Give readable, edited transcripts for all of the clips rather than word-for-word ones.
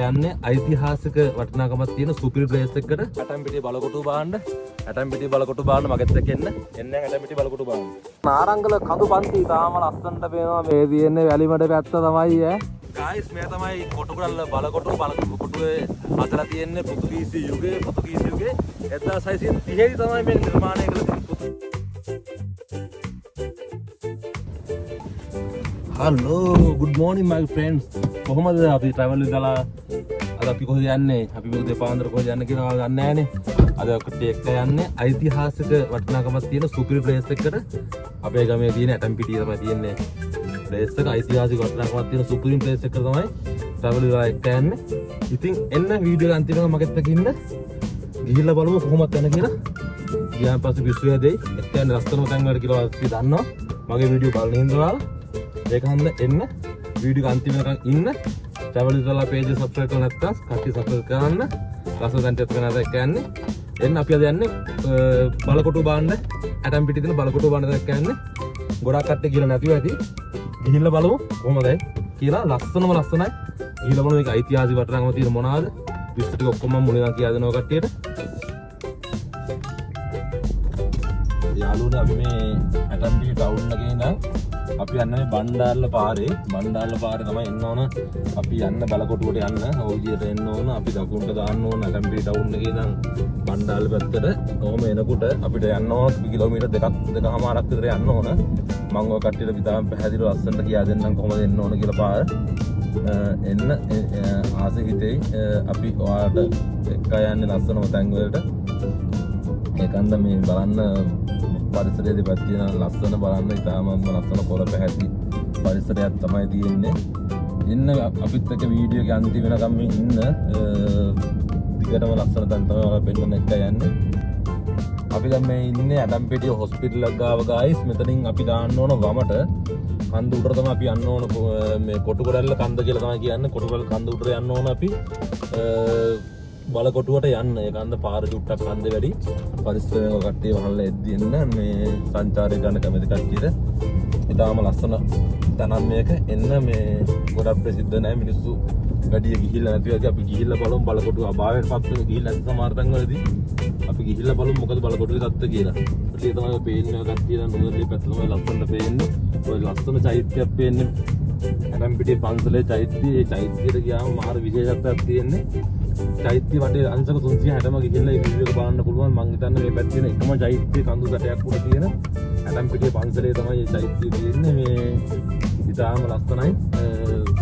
යන්නේ ඓතිහාසික වටිනාකමක් තියෙන සුපිරි ප්ලේස් එකකට ඇටම්පිටිය බලකොටුව බාන්න. ඇටම්පිටිය බලකොටුව බාන්න මගෙත් එක්ක එන්න. එන්න ඇටම්පිටිය බලකොටුව බාන්න. නාරංගල කඳු පන්ති තාම ලස්සනට පේනවා. මේ තියෙන්නේ වැලිමඩ පැත්ත තමයි ඈ. ගායිස් මේ තමයි කොටුගඩල්ල බලකොටුවේ අතර තියෙන්නේ පෘතුගීසි යුගයේ 1630 තමයි මේ නිර්මාණය කළේ. Hello, good morning my friends. කොහොමද අපි travel එකලා අද අපි කොහෙද යන්නේ? අපි මේ පාන්දර කොහෙද යන්නේ කියලා දන්නේ නැහනේ. අද ඔකට එක්ක යන්නේ ඓතිහාසික වටිනාකමක් තියෙන සුපිරි ප්ලේස් එකකට. අපේ ගමේ තියෙන ඇටම්පිටිය තමයි තියෙන්නේ. ප්ලේස් එක ඓතිහාසික වටිනාකමක් තියෙන සුපිරි ප්ලේස් එකකට තමයි travel එකලා එක්ක යන්නේ. ඉතින් එන්න වීඩියෝ එක අන්තිමට මගෙත් එක්ක ඉන්න. ගිහිල්ලා බලමු කොහොමද යන්නේ කියලා. ගියාන් පස්සේ විශ්වය දෙයි. එක්ක යන්නේ ලස්සනම තැන් වලට කියලා අපි දන්නවා. මගේ වීඩියෝ බලන හින්දා ඒක හන්ද එන්න වීඩියෝ එක අන්තිම වෙනකන් ඉන්න. travel කරලා page subscribe කරලා නැත්නම් කට්ටිය subscribe කරන්න. ලස්සන තැනට එක්කනද එක්ක යන්නේ. එන්න අපි අද යන්නේ බලකොටුව බාන්න. ඇටම්පිටිය තියෙන බලකොටුව බාන්න දැක්ක යන්නේ. ගොඩක් කට්ටිය කියලා නැතිව ඇති. ගිහිල්ලා බලමු කොහොමදයි කියලා. ලස්සනම ලස්සනයි. ගිහිල්ලා බලමු මේක ඓතිහාසික වටිනාකම තියෙන මොනවාද? විස්තර ටික ඔක්කොම මම මුලින්ම කියා දෙනවා කට්ටියට. යාළුවනේ අපි මේ ඇටම්පිටිය ටවුන් එකේ ඉඳන් අපි යන්නේ බණ්ඩාරල පාරේ. බණ්ඩාරල පාරේ තමයි එන්න ඕන. අපි යන්න බලකොටුවට යන්න. ওই විදියට එන්න ඕන. අපි දකුණට දාන්න ඕන ඇටම්පිටිය ටවුන් එකේ ඉඳන් බණ්ඩාරල පැත්තට. ඔහොම එනකොට අපිට යන්න ඕන කිලෝමීටර් දෙකමාරක් විතර යන්න ඕන. මම ඔය කට්ටියට විතරක් පැහැදිලිව ලස්සනට කියා දෙන්නම් කොහොමද එන්න ඕන කියලා පාර. එන්න ආසෙ හිතේ අපි ඔයාලට එක්ක යන්නේ ලස්සනම තැන් වලට. ඒකන්ද මේ බලන්න පරිසරයේ දෙපැත්ත තියෙන ලස්සන බලන්න ඉතාමත් ලස්සන පොර පැහැති පරිසරයක් තමයි තියෙන්නේ. ඉන්න අපිත් එක්ක වීඩියෝ එක අන්තිම වෙනකම් ඉන්න. දිගටම ලස්සන තැන් තමයි ඔයාලා පෙන්නන එක යන්නේ. අපි දැන් මේ ඉන්නේ ඇටම්පිටිය හොස්පිටල් එක ගාව ගායිස්. මෙතනින් අපි දාන්න ඕන වමට කන්ද උඩට තමයි අපි යන්න ඕන. මේ කොටුගඩල්ල කන්ද කියලා තමයි කියන්නේ. කොටුගඩල්ල කන්ද උඩට යන්න ඕන අපි. බලකොටුවට යන්න. ඒ කන්ද පාර චුට්ටක් කන්ද වැඩි. පරිස්සමෙන් කට්ටිය වහල්ලා එද්දි එන්න. මේ සංචාරය ගන්න කැමති කට්ටියට ඉතාලම ලස්සන තැනක් මේක. එන්න මේ ගොඩක් ප්‍රසිද්ධ නැහැ මිනිස්සු වැඩි ගිහිල්ලා නැති වගේ. අපි ගිහිල්ලා බලමු බලකොටුව අභාවයට පත් වෙන ගිහිල්ලා නැති සමහර තැන්වලදී අපි ගිහිල්ලා බලමු මොකද බලකොටුවේ තත්ත්වය කියලා. ඒ තමයි ඔය පේන්නේ කට්ටිය නම් නුවරඑළිය පැත්ත තමයි ලස්සනට පේන්නේ. ඔය ලස්සන චෛත්‍යයක් පේන්නේ. ඇටම්පිටිය පන්සලේ චෛත්‍යය. ඒ චෛත්‍යයට ගියාම මාර විශේෂත්වයක් තියෙන්නේ. චෛත්‍ය වටේ අංශක 360ම ගිහිල්ලා මේ වීඩියෝ එක බලන්න පුළුවන්. මම හිතන්නේ මේ පැත්තේ තියෙන එකම චෛත්‍ය කඳු ගැටයක් උඩ තියෙන ඇටම්පිටිය පන්සලේ තමයි මේ චෛත්‍ය තියෙන්නේ. මේ ඉතාලම ලස්සනයි.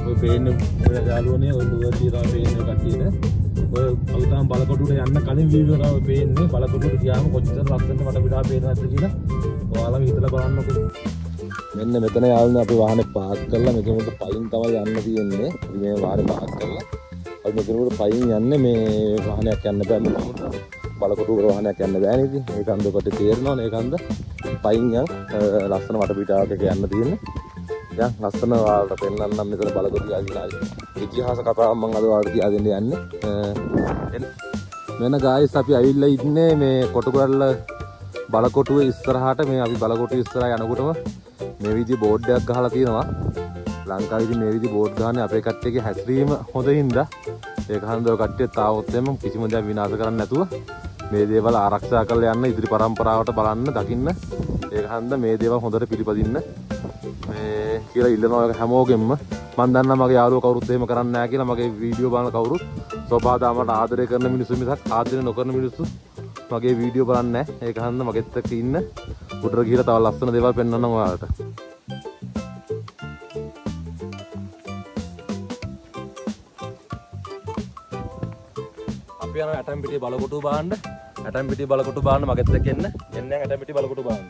ඔය පේන්නේ ඔය යාළුවනේ ඔය නුවරඑළිය තමයි පේන්නේ කට්ටියට. ඔය අපි තාම බලකොටුවට යන්න කලින් වීඩියෝ එකම පේන්නේ. බලකොටුවට ගියාම කොච්චර ලස්සනද මට පිටා පේනවද කියලා ඔයාලම හිතලා බලන්නකෝ. මෙන්න මෙතන යාළුවනේ අපි වාහනේ පාක් කරලා මෙතනට පයින් තමයි යන්න තියෙන්නේ. අපි මේ වාහනේ පාක් කරලා අපි මෙතනට පයින් යන්නේ. මේ වාහනයක් යන්න බෑ. මොකද බලකොටුවර වාහනයක් යන්න බෑනේ ඉතින්. ඒක අන්දකට තේරෙනවනේ. ඒකන්ද පයින් යන් ලස්සන වටපිටාවක යන්න තියෙන්නේ. දැන් ලස්සන ඔයාලට පෙන්නන්නම් මෙතන බලකොටුව ආදිලා ඉතිහාස කතාවක් මම අද ඔයාලට කියා දෙන්න යන්නේ. මෙන්න ගායිස් අපි ඇවිල්ලා ඉන්නේ මේ කොටුගඩල්ල බලකොටුවේ ඉස්සරහට. මේ අපි බලකොටුවේ ඉස්සරහා යනකොටම මේ විදිහේ බෝඩ් එකක් ගහලා තියෙනවා. ලංකාවේදී මේ විදිහේ බෝඩ් ගහන්නේ අපේ කට්ටියගේ හැසිරීම හොඳින්ද. ඒක හන්ද ඔය කට්ටිය තාවොත් එම කිසිම දෙයක් විනාශ කරන්නේ නැතුව මේ දේවල් ආරක්ෂා කරලා යන්න, ඉදිරි පරම්පරාවට බලන්න, දකින්න. ඒක හන්ද මේ දේවල් හොඳට පිළිපදින්න මේ කියලා ඉල්ලනවා හැමෝගෙම. මම දන්නවා මගේ යාළුවෝ කවුරුත් එහෙම කරන්නේ නැහැ කියලා. මගේ වීඩියෝ බලන කවුරුත් සෝපාදාමට ආදරය කරන මිනිස්සු මිසක් ආදරය නොකරන මිනිස්සු මගේ වීඩියෝ බලන්නේ නැහැ. ඒක හන්ද මගෙත් එක්ක ඉන්න. උඩට ගිහලා තව ලස්සන දේවල් පෙන්වන්නම් ඔයාලට. අපි යනවා ඇටම්පිටිය බලකොටුව බාන්න. ඇටම්පිටිය බලකොටුව බාන්න මගෙත් එක්ක එන්න. එන්න ඇටම්පිටිය බලකොටුව බාන්න.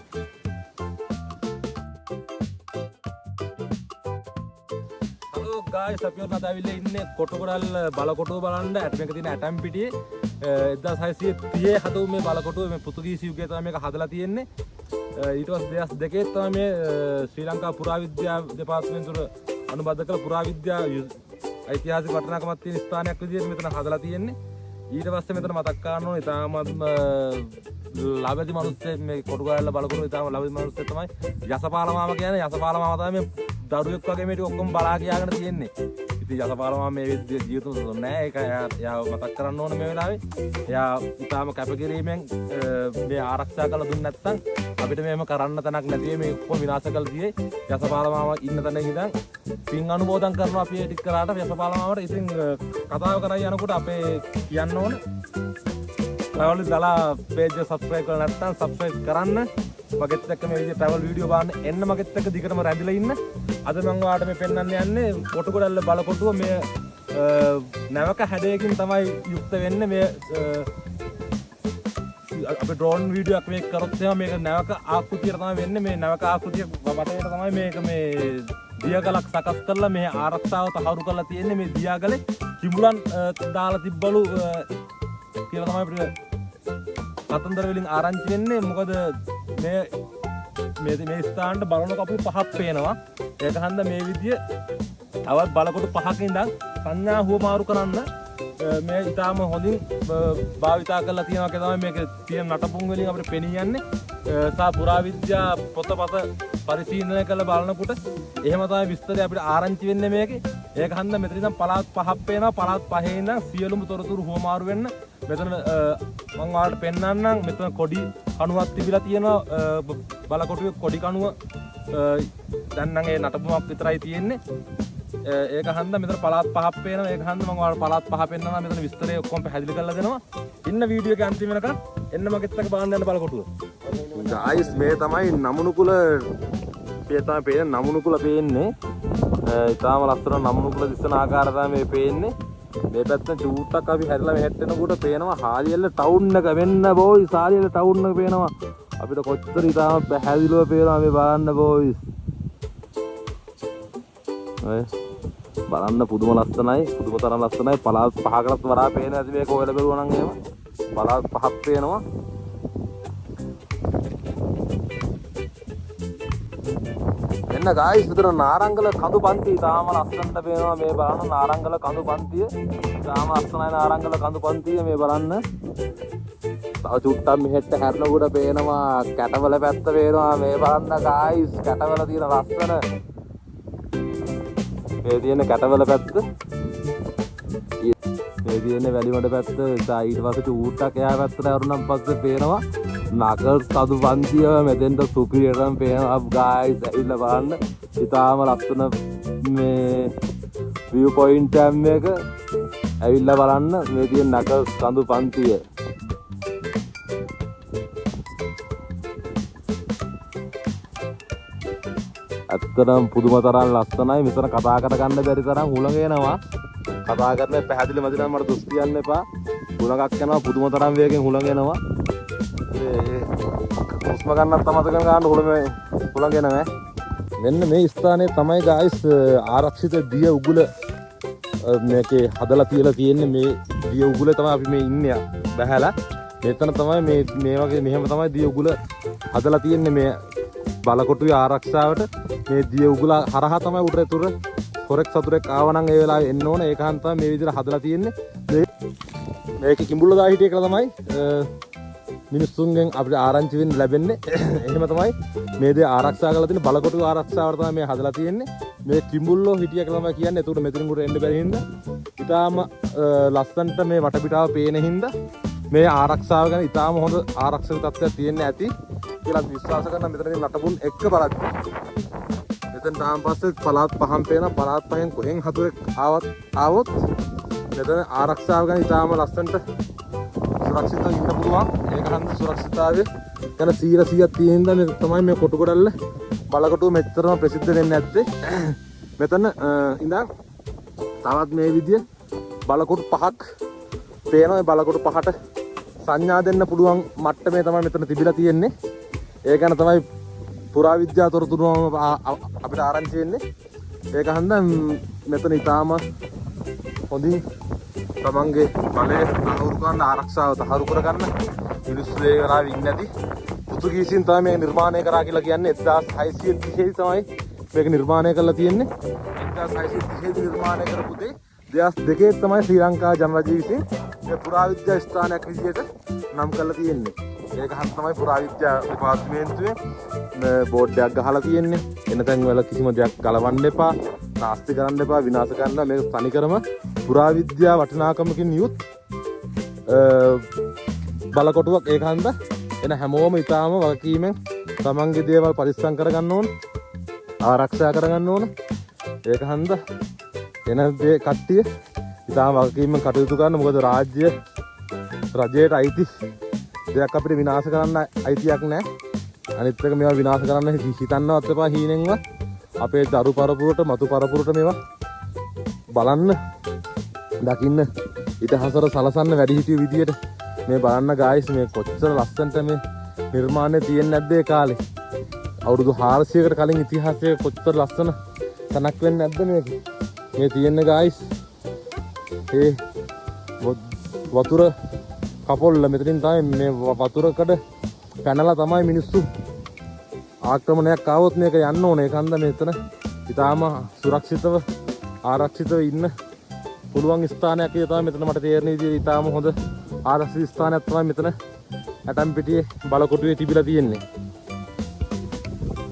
හලෝ ගායිස් අපි ඔන්න අද ඉන්නේ කොටුගඩල්ල බලකොටුව බලන්න. මේක තියෙන ඇටම්පිටියේ 1630 හදපු මේ බලකොටුව මේ පෘතුගීසි යුගයේ තමයි මේක හදලා තියෙන්නේ. ඊට පස්සේ 2002 තමයි මේ ශ්‍රී ලංකා පුරාවිද්‍යා දෙපාර්තමේන්තුව අනුබද්ධ කළ පුරාවිද්‍යා ඓතිහාසික වටිනාකමක් තියෙන ස්ථානයක් විදිහට මෙතන හදලා තියෙන්නේ. ඊට පස්සේ මෙතන මතක් කරන්න ඕනේ ඉතාමත් ලබදි මිනිස්සෙක් මේ කොටුගඩල්ල බලකොටුව ඉතාම ලබදි මිනිස්සෙක් තමයි යසපාල මාම කියන්නේ. යසපාල මාම තමයි මේ දරුවෙක් වගේ මේ ටික ඔක්කොම බලා කියාගෙන තියෙන්නේ. ඉතින් යසපාල මාමා මේ විදිහේ ජීවිතම දුන්නේ නැහැ. ඒක එයා මතක් කරන්න ඕන මේ වෙලාවේ. එයා ඊටාම කැපකිරීමෙන් මේ ආරක්ෂා කළ දුන්නේ නැත්නම් අපිට මේව කරන්න තැනක් නැති මේ ඔක්කොම විනාශ කළ දියේ යසපාල මාමා ඉන්න තැන ඉඳන් පින් අනුමෝදන් කරනවා අපි ඒ ටික කරාට යසපාල මාමාට. ඉතින් කතාව කරා යනකොට අපේ කියන්න ඕන travel දලා page එක subscribe කරලා නැත්නම් subscribe කරන්න. මගෙත් එක්ක මේ විදිහේ travel video බලන්න එන්න මගෙත් එක්ක දිගටම රැඳිලා ඉන්න. අද මම ඔයාලට මේ පෙන්වන්න යන්නේ කොටුගොඩල්ල බලකොටුව මේ නැවක හැඩයකින් තමයි යුක්ත වෙන්නේ. මේ අපි ඩ්‍රෝන් වීඩියෝ එකක් මේක කරොත් එහෙනම් මේක නැවක ආකෘතියට තමයි වෙන්නේ. මේ නැවක ආකෘතිය වටේට තමයි මේක මේ දියගලක් සකස් කරලා මේ ආරක්ෂාව තහවුරු කරලා තියෙන්නේ. මේ දියගලේ කිඹුලන් දාලා තිබ්බලු කියලා තමයි අපිට කතන්දර වලින් ආරංචි වෙන්නේ. මොකද මේ ස්ථානට බලනකොට අපි පහක් පේනවා. ඒක හන්ද මේ විදිය තවත් බලකොටු පහක ඉඳන් සංඥා හුවමාරු කරන්න මේ ඊටාම හොඳින් භාවිතා කරලා තියෙනවා කියලා තමයි මේක තියෙන නටබුන් වලින් අපිට පෙනී යන්නේ. සා පුරාවිද්‍යා පොතපත පරිශීලනය කරලා බලනකොට එහෙම තමයි විස්තරය අපිට ආරංචි වෙන්නේ මේකේ. ඒක හන්ද මෙතන ඉඳන් පළාත් පහක් පේනවා. පළාත් පහේ ඉඳන් සියලුම තොරතුරු හුවමාරු වෙන්න මෙතන මම ඔයාලට පෙන්නන්නම්. මෙතන කොඩි කණුවක් තිබිලා තියෙනවා. බලකොටුවේ කොඩි කණුව දැන් නම් ඒ නටබුමක් විතරයි තියෙන්නේ. ඒක හන්ද මෙතන පළාත් පහක් පේනවා. ඒක හන්ද මම ඔයාලට පළාත් පහ පෙන්නනවා. මෙතන විස්තරය ඔක්කොම පැහැදිලි කරලා දෙනවා. ඉන්න වීඩියෝ එක අන්තිම වෙනකන් එන්න මගෙත් එක්ක බලන්න යන බලකොටුව. ගායිස් මේ තමයි නමුනුකුල තමයි පේන්නේ. නමුනුකුල පේන්නේ. ඊටාම ලස්සන නමුනුකුල දිස්සන ආකාරය තමයි මේ පේන්නේ. මේ පැත්තෙන් චූට්ටක් අපි හැරිලා මෙහෙට එනකොට පේනවා හාලියල්ල ටවුන් එක වෙන්න බෝයිස්. හාලියල්ල ටවුන් එක පේනවා. අපිට කොච්චර ඊටාම පැහැදිලිව පේනවා මේ බලන්න බෝයිස්. බලන්න පුදුම ලස්සනයි. පුදුම තරම් ලස්සනයි. පළාත් පහකටත් වඩා පේන ඇති මේක ඔයලා බැලුවා නම් එහෙම. පළාත් පහක් පේනවා. එන්න ගායිස් විතර නාරංගල කඳු පන්තිය තාම ලස්සනට පේනවා. මේ බලන්න නාරංගල කඳු පන්තිය තාම ලස්සනයි. නාරංගල කඳු පන්තිය මේ බලන්න. තව චුට්ටක් මෙහෙට හැරෙනකොට පේනවා කැටවල පැත්ත පේනවා. මේ බලන්න ගායිස් කැටවල තියෙන ලස්සන මේ තියෙන කැටවල පැත්ත. මේ තියෙන වැලිමඩ පැත්ත. ඊට පස්සේ චුට්ටක් එහා පැත්තට යරුණම් පස්සේ පේනවා නගර කඳු පන්තිය. මෙතෙන්ට සුපිරියටම පේනවා ගායිස්. ඇවිල්ලා බලන්න. ඉතාලම ලස්සන මේ view point එක ඇවිල්ලා බලන්න. මේ තියෙන නගර කඳු පන්තිය. ඇත්තටම පුදුම තරම් ලස්සනයි. මෙතන කතා කරගන්න බැරි තරම් හුළඟ එනවා. කතා කරන්නේ පැහැදිලි මදි නම් මට දොස් කියන්න එපා. හුළඟක් යනවා. පුදුම තරම් වේගෙන් හුළඟ එනවා. හුස්ම ගන්නත් අමතක ගන්න හුළඟ එනවා. මෙන්න මේ ස්ථානයේ තමයි ගායිස් ආරක්ෂිත දිය උගුල මේකේ හදලා තියලා තියෙන්නේ. මේ දිය උගුල තමයි අපි මේ ඉන්නේ බහැලා. මෙතන තමයි මේ වගේ මෙහෙම තමයි දිය උගුල හදලා තියෙන්නේ. මේ බලකොටුවේ ආරක්ෂාවට මේ දිය උගුල හරහා තමයි උඩරතුර හොරෙක් සතුරෙක් ආවනම් ඒ වෙලාවේ එන්න ඕන. ඒකන් තමයි මේ විදිහට හදලා තියෙන්නේ. මේක කිඹුල්ල දා හිටිය කියලා තමයි මිනිස්සුන්ගෙන් අපිට ආරංචි වෙන්න ලැබෙන්නේ. එහෙම තමයි මේ දේ ආරක්ෂා කරලා තියෙන්නේ. බලකොටුවේ ආරක්ෂාවට තමයි මේ හදලා තියෙන්නේ. මේ කිඹුල්ලෝ හිටිය කියලා තමයි කියන්නේ. ඒකට මෙතනින් උඩ එන්න බැරි හින්දා ඊටාම ලස්සනට මේ වටපිටාව පේන හින්දා මේ ආරක්ෂාව ගැන ඊටාම හොඳ ආරක්ෂක තත්ත්වයක් තියෙන්න ඇති කියලා විශ්වාස කරන මෙතනදී නටබුන් එක්ක බලද්දි මෙතන තාම පස්සේ පළාත් පහන් පේන. පළාත් පහෙන් කොහෙන් හතුරෙක් ආවොත් මෙතන ආරක්ෂාව ගැන ඊටාම ලස්සනට සුරක්ෂිතව ඉන්න පුළුවන්. ඒක හන්ද සුරක්ෂිතතාවය ගැන 100% තියෙන හින්දා තමයි මේ කොටුගොඩල්ල බලකොටුව මෙච්චරම ප්‍රසිද්ධ වෙන්නේ නැත්තේ. මෙතන ඉඳන් තවත් මේ විදිය බලකොටු පහක් පේනවා. මේ බලකොටු පහට සංඥා දෙන්න පුළුවන් මට්ටමේ තමයි මෙතන තිබිලා තියෙන්නේ. ඒ ගැන තමයි පුරාවිද්‍යා තොරතුරු අපිට ආරංචි වෙන්නේ. ඒක හන්දා මෙතන ඊටාම හොඳින් තමන්ගේ බලය තහවුරු කරන ආරක්ෂාව තහවුරු කරගන්න මිනිස්සු ඒ වෙලාවෙ ඉන්නේ නැති පෘතුගීසින් තමයි මේක නිර්මාණය කරා කියලා කියන්නේ. 1630 තමයි මේක නිර්මාණය කරලා තියෙන්නේ. 1630 නිර්මාණය කරපු දේ 2002 තමයි ශ්‍රී ලංකා ජනරජය විසින් මේ පුරාවිද්‍යා ස්ථානයක් විදිහට නම් කරලා තියෙන්නේ. ඒක හත් තමයි පුරාවිද්‍යා දෙපාර්තමේන්තුවේ බෝඩ් එකක් ගහලා තියෙන්නේ. එන තැන් වල කිසිම දෙයක් ගලවන්න එපා. නාස්ති කරන්න එපා විනාශ කරන්න මේක තනිකරම පුරාවිද්‍යා වටිනාකමකින් යුත් බලකොටුවක් ඒක හන්ද එන හැමෝම ඉතාම වගකීමෙන් තමන්ගේ දේවල් පරිස්සම් කරගන්න ඕන ආරක්ෂා කරගන්න ඕන ඒක හන්ද එන දේ කට්ටිය ඉතාම වගකීමෙන් කටයුතු කරන්න මොකද රජයට අයිති දෙයක් අපිට විනාශ කරන්න අයිතියක් නැහැ අනිත් එක මේවා විනාශ කරන්න හිතන්නවත් එපා හීනෙන්වත් අපේ දරු පරපුරට මතු පරපුරට මේවා බලන්න දකින්න ඉතිහාසවල සලසන්න වැඩිහිටියෝ විදියට මේ බලන්න ගායිස් මේ කොච්චර ලස්සනට මේ නිර්මාණය තියෙන්නේ නැද්ද ඒ කාලේ අවුරුදු 400කට කලින් ඉතිහාසයේ කොච්චර ලස්සන තැනක් වෙන්නේ නැද්ද මේක මේ තියෙන්නේ ගායිස් ඒ වතුර කපොල්ල මෙතනින් තමයි මේ වතුරකට පැනලා තමයි මිනිස්සු ආක්‍රමණයක් ආවොත් මේක යන්න ඕනේ ඒකන්ද මෙතන ඉතාලම සුරක්ෂිතව ආරක්ෂිතව ඉන්න පුළුවන් ස්ථානයක් කියලා තමයි මෙතන මට තේරෙන විදිහට ඉතාලම හොඳ ආරක්ෂිත ස්ථානයක් තමයි මෙතන ඇටම්පිටියේ බලකොටුවේ තිබිලා තියෙන්නේ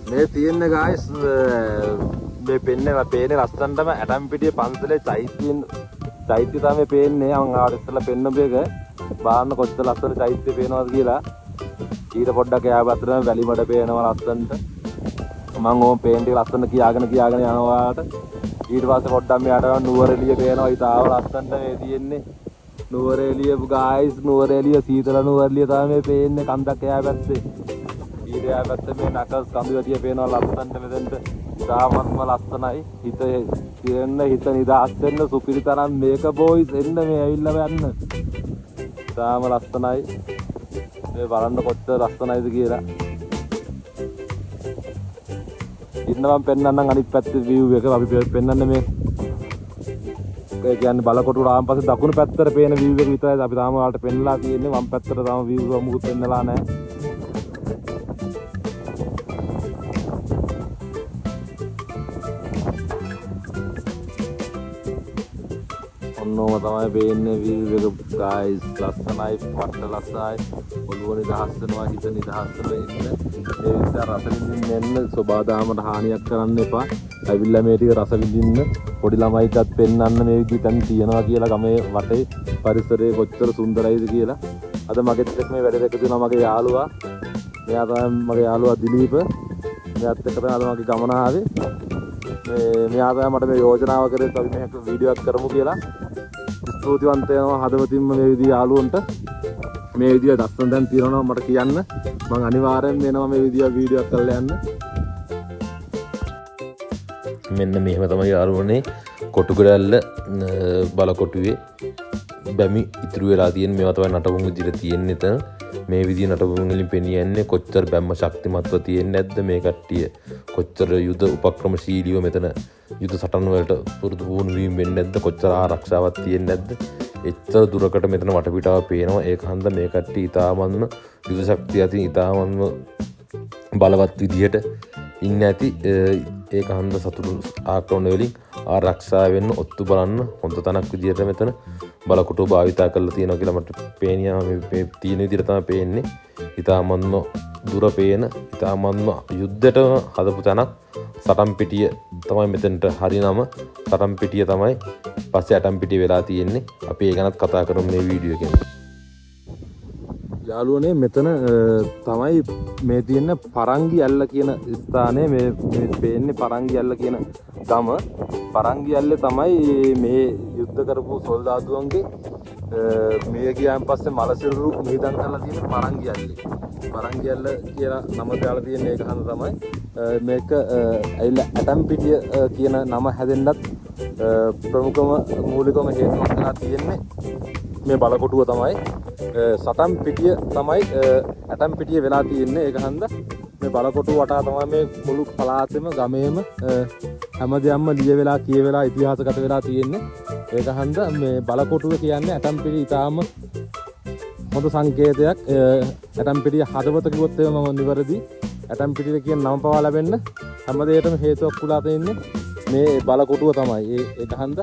මේ තියෙන්නේ ගායිස් මේ පේන්නේ ලස්සනටම ඇටම්පිටියේ පන්සලේ චෛත්‍ය තමයි පේන්නේ මම ආවට ඉස්සෙල්ලා පෙන්නපු එක බාන්න කොච්චර ලස්සන චෛත්‍ය පේනවද කියලා ඊට පොඩ්ඩක් යාව අතරම වැලි මඩ පේනවා ලස්සනට මම ඕම් පේන්ට් එක ලස්සන කියාගෙන යනවාට ඊට පස්සේ පොඩ්ඩක් මෙයාට නුවරඑළිය පේනවා ඉතාල ලස්සනට මේ තියෙන්නේ නුවරඑළිය ගායිස් නුවරඑළිය සීතල නුවරඑළිය තමයි පේන්නේ කන්දක් එහා පැත්තේ ඊට එහා පැත්තේ මේ නකස් කඳුවැටිය පේනවා ලස්සනට මෙතෙන්ට ඉතාමත්ම ලස්සනයි හිත නිදහස් වෙන්න සුපිරිතරම් මේක බොයිස් එන්න මේ ඇවිල්ලා යන්න ඉතාම ලස්සනයි මේ බලන්න කොච්චර ලස්සනයිද කියලා ඉන්න මම පෙන්නන්නම් අනිත් පැත්තේ view එක අපි පෙන්නන්නේ මේ ඒ කියන්නේ බලකොටුවට ආවන් පස්සේ දකුණු පැත්තට පේන view එක විතරයි අපි තාම ඔයාලට පෙන්නලා තියෙන්නේ වම් පැත්තට තාම view එක මොකුත් පෙන්නලා නැහැ ඔන්නෝම තමයි පේන්නේ view එක guys ලස්සනයි පට්ට ලස්සනයි ඔළුව නිදහස් වෙනවා හිත නිදහස් වෙනවා ඉන්න ඒ විදිහට රස විඳින්න එන්න සබාදාමට හානියක් කරන්න එපා. ඇවිල්ලා මේ ටික රස විඳින්න පොඩි ළමයිටත් පෙන්වන්න මේ විදිහට තියනවා කියලා ගමේ වටේ පරිසරය කොච්චර සුන්දරයිද කියලා. අද මගෙත් එක්ක මේ වැඩ දෙක දෙනවා මගේ යාළුවා. මෙයා තමයි මගේ යාළුවා දිලීප. මෙයාත් එක්ක තමයි අද මගේ ගමන ආවේ. මෙයා තමයි මට මේ යෝජනාව කරේ අපි මේක වීඩියෝ එකක් කරමු කියලා. ස්තුතිවන්ත වෙනවා හදවතින්ම මේ විදිහ යාළුවන්ට මේ විදිහ දස්සන දැන් තියනවා මට කියන්න මම අනිවාර්යෙන් වෙනවා මේ විදිහ වීඩියෝ එකක් කරලා යන්න මෙන්න මෙහෙම තමයි යාළුවනේ කොටුගඩැල්ල බලකොටුවේ බැමි ඉතුරු වෙලා තියෙන මේවා තමයි නටබුන් විදිහට තියෙන්නේ එතන මේ විදිහ නටබුන් වලින් පෙනී යන්නේ කොච්චර බැම්ම ශක්තිමත්ව තියෙන්නේ නැද්ද මේ කට්ටිය කොච්චර යුද උපක්‍රමශීලීව මෙතන යුද සටන් වලට පුරුදු වුණු වීම වෙන්නේ නැද්ද කොච්චර ආරක්ෂාවක් තියෙන්නේ නැද්ද එච්චර දුරකට මෙතන වටපිටාව පේනවා ඒක හන්ද මේ කට්ටිය ඉතාමත්ම යුද ශක්තිය අතින් ඉතාමත්ම බලවත් විදිහට ඉන්න ඇති ඒක හන්ද සතුරු ආක්‍රමණ වලින් ආරක්ෂා වෙන්න ඔත්තු බලන්න හොඳ තැනක් විදිහට මෙතන බලකොටුව භාවිතා කරලා තියෙනවා කියලා මට පේනවා මේ තියෙන විදිහට තමයි පේන්නේ ඉතාමත්ම දුර පේන ඉතාමත්ම යුද්ධයට හදපු තැනක් සටම්පිටිය තමයි මෙතනට හරි නම සටම්පිටිය තමයි පස්සේ ඇටම්පිටිය වෙලා තියෙන්නේ අපි ඒ ගැනත් කතා කරමු මේ වීඩියෝ එකෙන් යාළුවනේ මෙතන තමයි මේ තියෙන පරංගි ඇල්ල කියන ස්ථානය මේ පේන්නේ පරංගි ඇල්ල කියන ගම පරංගි ඇල්ලේ තමයි මේ යුද්ධ කරපු සොල්දාදුවන්ගේ මේ ගියාන් පස්සේ මලසිරුරු මිහිදන් කරලා තියෙන පරංගි ඇල්ලේ පරංගි ඇල්ල කියලා නම දාලා තියෙන එක හන්ද තමයි මේක ඇවිල්ලා ඇටම්පිටිය කියන නම හැදෙන්නත් ප්‍රමුඛම මූලිකම හේතුවක් වෙලා තියෙන්නේ මේ බලකොටුව තමයි සටම්පිටිය තමයි ඇටම්පිටිය වෙලා තියෙන්නේ ඒක හන්ද මේ බලකොටුව වටා තමයි මේ මුළු පළාතෙම ගමේම හැමදේම ලියවෙලා කියවෙලා ඉතිහාසගත වෙලා තියෙන්නේ ඒක හන්ද මේ බලකොටුව කියන්නේ ඇටම්පිටිය ඉතාම හොඳ සංකේතයක් ඇටම්පිටිය හදවත කිව්වොත් එහෙම මම නිවැරදි ඇටම්පිටිය කියන නම පවා ලැබෙන්න හැමදේටම හේතුවක් පුලා තියෙන්නේ මේ බලකොටුව තමයි ඒක හන්ද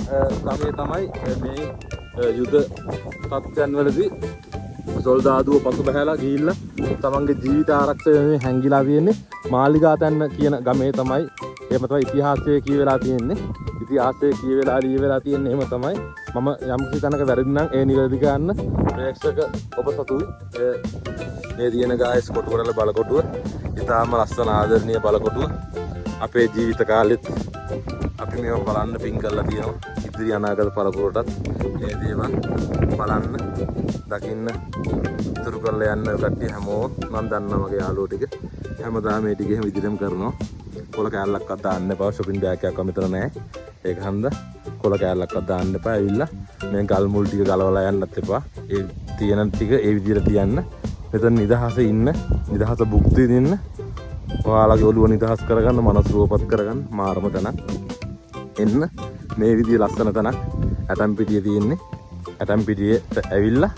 ගමේ තමයි මේ යුද තත්ත්වයන් වලදී සොල්දාදුව පසු බහැලා ගිහිල්ලා තමන්ගේ ජීවිත ආරක්ෂා වෙනුවෙන් හැංගිලා තියෙන්නේ මාලිගාතැන්න කියන ගමේ තමයි. එහෙම තමයි ඉතිහාසයේ කියවෙලා තියෙන්නේ. ඉතිහාසයේ කියවෙලා ලියවෙලා තියෙන්නේ එහෙම තමයි. මම යම් කිසි තැනක වැරදි නම් ඒ නිවැරදි කරන්න ප්‍රේක්ෂක ඔබ සතුයි. මේ තියෙන ගායස් කොටුවරල බලකොටුව ඉතාම ලස්සන ආදරණීය බලකොටුව. අපේ ජීවිත කාලෙත් අපි මේව බලන්න පින් කරලා තියෙනවා. ඉදිරි අනාගත පරපුරටත් මේ දේවල් බලන්න දකින්න ඉතුරු කරලා යන්න කට්ටිය හැමෝම මම දන්නා මගේ යාළුවෝ ටික හැමදාම මේ ටික එහෙම විදිහටම කරනවා. කොල කෑල්ලක්වත් දාන්න එපා. shopping bag එකක් මෙතන නැහැ. ඒක හන්ද කොල කෑල්ලක්වත් දාන්න එපා. ඇවිල්ලා මේ ගල් මුල් ටික ගලවලා යන්නත් එපා. ඒ තියෙන ටික ඒ විදිහට තියන්න. මෙතන නිදහසේ ඉන්න, නිදහස භුක්ති විඳින්න. ඔයාලගේ ඔළුව නිදහස් කරගන්න, මනස රූපපත් කරගන්න මාරම තැනක්. එන්න මේ විදිහේ ලස්සන තැනක් ඇටම්පිටියේ තියෙන්නේ. ඇටම්පිටියට ඇවිල්ලා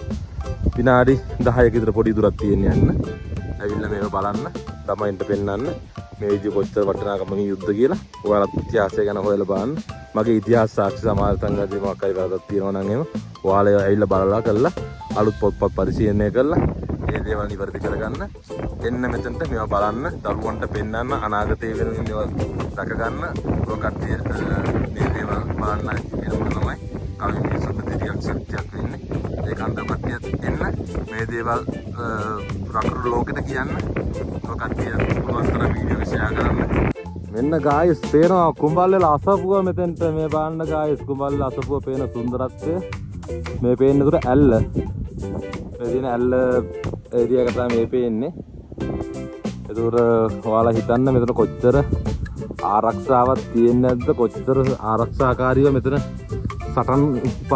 විනාඩි 10ක විතර පොඩි දුරක් තියෙන යන්න. ඇවිල්ලා මේක බලන්න, ළමයින්ට පෙන්නන්න මේ විදිහ කොච්චර වටිනාකමකින් යුද්ධ කියලා. ඔයාලත් ඉතිහාසය ගැන හොයලා බලන්න. මගේ ඉතිහාස සාක්ෂි සමාජ සංගමයේ මොකක් හරි වැරද්දක් තියෙනවා නම් එහෙම ඔයාලා ඇවිල්ලා බලලා කරලා අලුත් පොත්පත් පරිශීලනය කරලා මේ දේවල් නිවැරදි කරගන්න. එන්න මෙතනට මේවා බලන්න, දරුවන්ට පෙන්නන්න, අනාගතයේ වෙන මේවා දැක ගන්න. ඔය කට්ටිය මේ දේවල් බලන්න එනවා තමයි. කලින් මිනිස්සුන්ට දෙයක් ශක්තියක් වෙන්නේ. ඒක අන්ත කට්ටියත් එන්න මේ දේවල් රටට ලෝකෙට කියන්න. ඔය කට්ටිය උපස්තර වීඩියෝ ෂෙයා කරන්න. මෙන්න ගායස් පේනවා කුඹල්වල අසපුව මෙතෙන්ට මේ බලන්න ගායස් කුඹල්වල අසපුව පේන සුන්දරත්වය. මේ පේන්නේ උතර ඇල්ල. මේ දින ඇල්ල ඒරියා එක තමයි මේ පේන්නේ. ඒතර ඔයාලා හිතන්න මෙතන කොච්චර ආරක්ෂාවක් තියෙන්නේ නැද්ද? කොච්චර ආරක්ෂාකාරීව මෙතන සටන්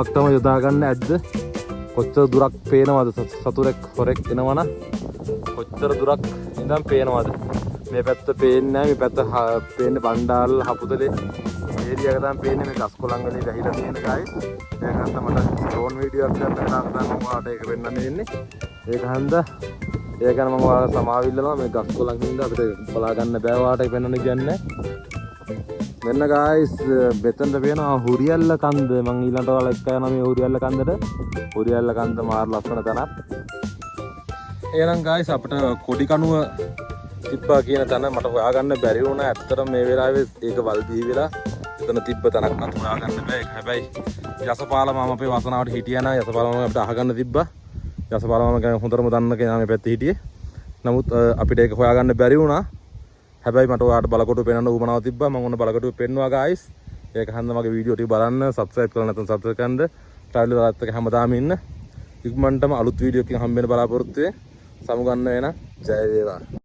උපක්‍රම යොදා ගන්න ඇද්ද? කොච්චර දුරක් පේනවද? සතුරෙක් හොරෙක් එනවනම් කොච්චර දුරක් ඉඳන් පේනවද? මේ පැත්ත පේන්නේ නැහැ. මේ පැත්ත පේන්නේ බණ්ඩාරල හපුතලේ ඒරියා එක තමයි පේන්නේ. මේ ගස් කොළන් වලින් වැහිලා තියෙන ගායි. ඒක හන්ද මට ඩ්‍රෝන් වීඩියෝ එකක් ගන්න තාක්ෂණ මම ඔයාලට ඒක වෙන්නන්න දෙන්නේ. ඒක හන්ද ඒක ගැන මම ඔයාලට සමාවිල්ලනවා. මේ ගස් කොළන් හින්දා අපිට බලා ගන්න බෑ. ඔයාලට ඒක වෙන්නන්න කියන්නේ. මෙන්න ගායිස් මෙතනට පේනවා හුරියල්ල කන්ද. මම ඊළඟට ඔයාලා එක්ක යනවා මේ හුරියල්ල කන්දට. හුරියල්ල කන්ද මාර ලස්සන තැනක්. එහෙනම් ගායිස් අපිට කොඩි කණුව තිබ්බා කියන තැන මට හොයාගන්න බැරි වුණා. ඇත්තටම මේ වෙලාවේ ඒක වල් දී වෙලා එතන තිබ්බ තැනක් නත් හොයාගන්න බෑ. ඒක හැබැයි යසපාල මම අපේ වසනාවට හිටියා නා. යසපාල මම අපිට අහගන්න තිබ්බා. යසපාල මම ගැන හොඳටම දන්න කෙනා මේ පැත්තේ හිටියේ. නමුත් අපිට ඒක හොයාගන්න බැරි වුණා. හැබැයි මට ඔයාලට බලකොටුව පෙන්වන්න උවමනාව තිබ්බා. මම ඔන්න බලකොටුව පෙන්නුවා ගායිස්. ඒක හන්ද මගේ වීඩියෝ ටික බලන්න, සබ්ස්ක්‍රයිබ් කරලා නැත්නම් සබ්ස්ක්‍රයිබ් කරන්න. ට්‍රයිල් වලත් එක හැමදාම ඉන්න. ඉක්මනටම අලුත් වීඩියෝ එකකින් හම්බ වෙන බලාපොරොත්තු වෙ. සමුගන්න වෙන ජය වේවා.